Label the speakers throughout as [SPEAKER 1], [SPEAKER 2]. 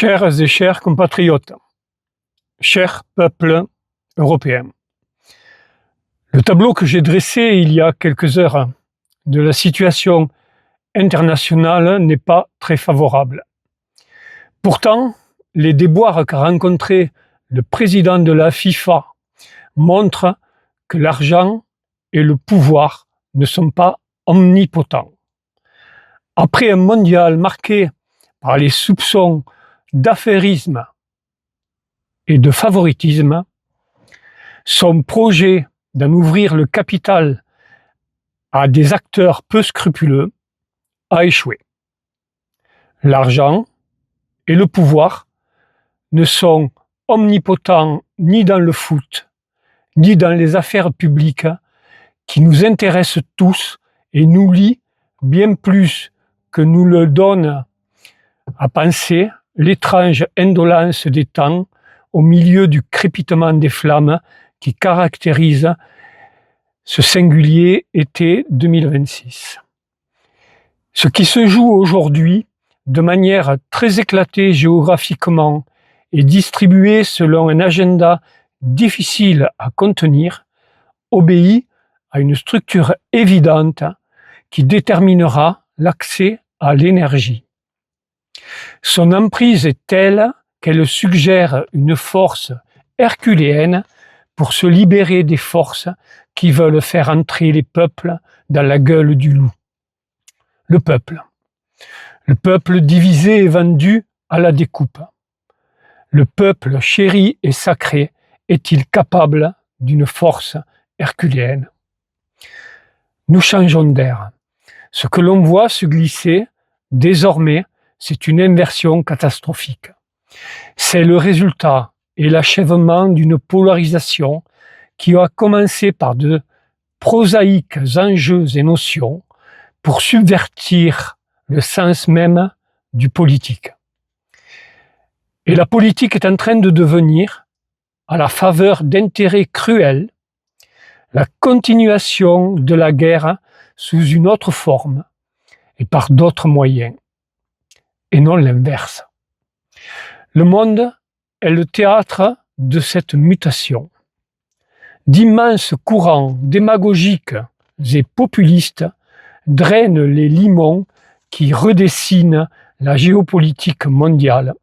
[SPEAKER 1] Chères et chers compatriotes, chers peuples européens, le tableau que j'ai dressé il y a quelques heures de la situation internationale n'est pas très favorable. Pourtant, les déboires qu'a rencontrés le président de la FIFA montrent que l'argent et le pouvoir ne sont pas omnipotents. Après un mondial marqué par les soupçons d'affairisme et de favoritisme, son projet d'en ouvrir le capital à des acteurs peu scrupuleux a échoué. L'argent et le pouvoir ne sont omnipotents ni dans le foot, ni dans les affaires publiques qui nous intéressent tous et nous lient bien plus que nous le donne à penser l'étrange indolence des temps au milieu du crépitement des flammes qui caractérise ce singulier été 2026. Ce qui se joue aujourd'hui de manière très éclatée géographiquement et distribué selon un agenda difficile à contenir, obéit à une structure évidente qui déterminera l'accès à l'énergie. Son emprise est telle qu'elle suggère une force herculéenne pour se libérer des forces qui veulent faire entrer les peuples dans la gueule du loup. Le peuple divisé et vendu à la découpe. Le peuple chéri et sacré est-il capable d'une force herculéenne? Nous changeons d'air. Ce que l'on voit se glisser, désormais, c'est une inversion catastrophique. C'est le résultat et l'achèvement d'une polarisation qui a commencé par de prosaïques enjeux et notions pour subvertir le sens même du politique. Et la politique est en train de devenir, à la faveur d'intérêts cruels, la continuation de la guerre sous une autre forme et par d'autres moyens, et non l'inverse. Le monde est le théâtre de cette mutation. D'immenses courants démagogiques et populistes drainent les limons qui redessinent la géopolitique mondiale,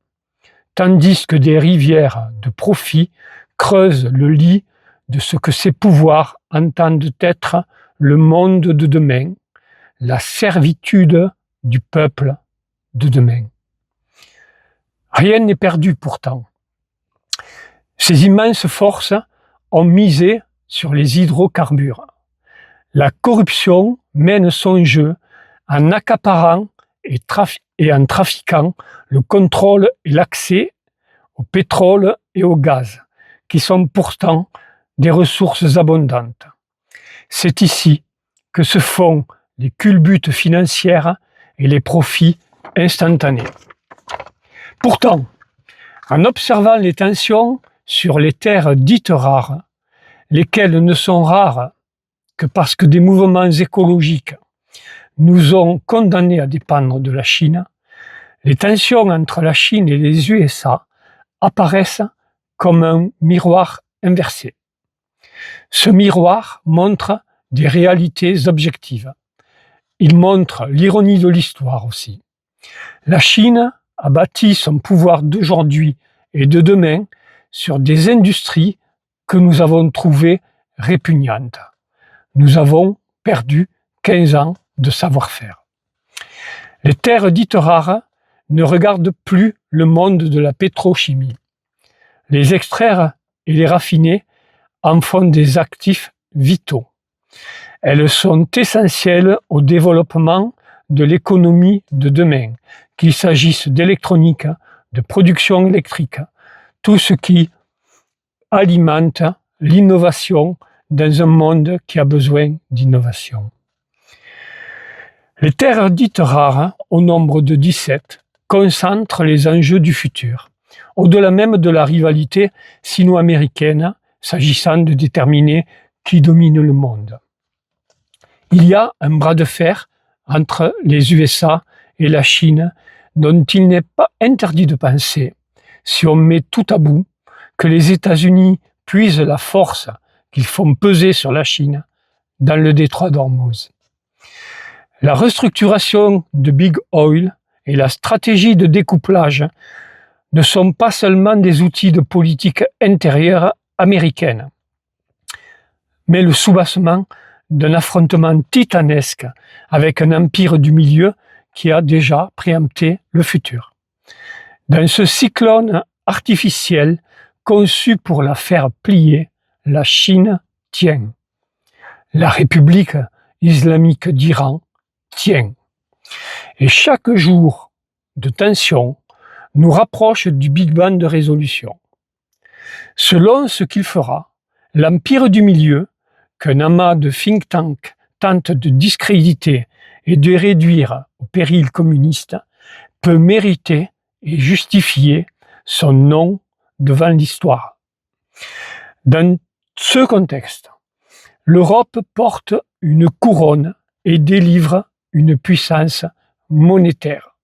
[SPEAKER 1] tandis que des rivières de profit creusent le lit de ce que ces pouvoirs entendent être le monde de demain, la servitude du peuple de demain. Rien n'est perdu pourtant. Ces immenses forces ont misé sur les hydrocarbures. La corruption mène son jeu en accaparant et en trafiquant le contrôle et l'accès au pétrole et au gaz, qui sont pourtant des ressources abondantes. C'est ici que se font les culbutes financières et les profits instantanés. Pourtant, en observant les tensions sur les terres dites rares, lesquelles ne sont rares que parce que des mouvements écologiques nous ont condamnés à dépendre de la Chine, les tensions entre la Chine et les USA apparaissent comme un miroir inversé. Ce miroir montre des réalités objectives. Il montre l'ironie de l'histoire aussi. La Chine a bâti son pouvoir d'aujourd'hui et de demain sur des industries que nous avons trouvées répugnantes. Nous avons perdu 15 ans de savoir-faire. Les terres dites rares ne regardent plus le monde de la pétrochimie. Les extraire et les raffiner en font des actifs vitaux. Elles sont essentielles au développement de l'économie de demain, qu'il s'agisse d'électronique, de production électrique, tout ce qui alimente l'innovation dans un monde qui a besoin d'innovation. Les terres dites rares, au nombre de 17, concentrent les enjeux du futur, au-delà même de la rivalité sino-américaine, s'agissant de déterminer qui domine le monde. Il y a un bras de fer entre les USA et la Chine dont il n'est pas interdit de penser, si on met tout à bout, que les États-Unis puisent la force qu'ils font peser sur la Chine dans le détroit d'Ormuz. La restructuration de Big Oil et la stratégie de découplage ne sont pas seulement des outils de politique intérieure américaine, mais le soubassement d'un affrontement titanesque avec un empire du milieu qui a déjà préempté le futur. Dans ce cyclone artificiel conçu pour la faire plier, la Chine tient. La République islamique d'Iran tient. Et chaque jour de tension nous rapproche du Big Bang de résolution. Selon ce qu'il fera, l'empire du milieu, qu'un amas de think tanks tente de discréditer et de réduire au péril communiste, peut mériter et justifier son nom devant l'histoire. Dans ce contexte, l'Europe porte une couronne et délivre une puissance monétaire.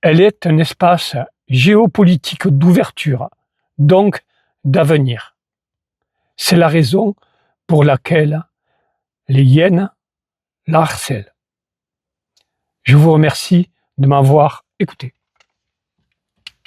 [SPEAKER 1] Elle est un espace géopolitique d'ouverture, donc d'avenir. C'est la raison pour laquelle les hyènes la harcèlent. Je vous remercie de m'avoir écouté.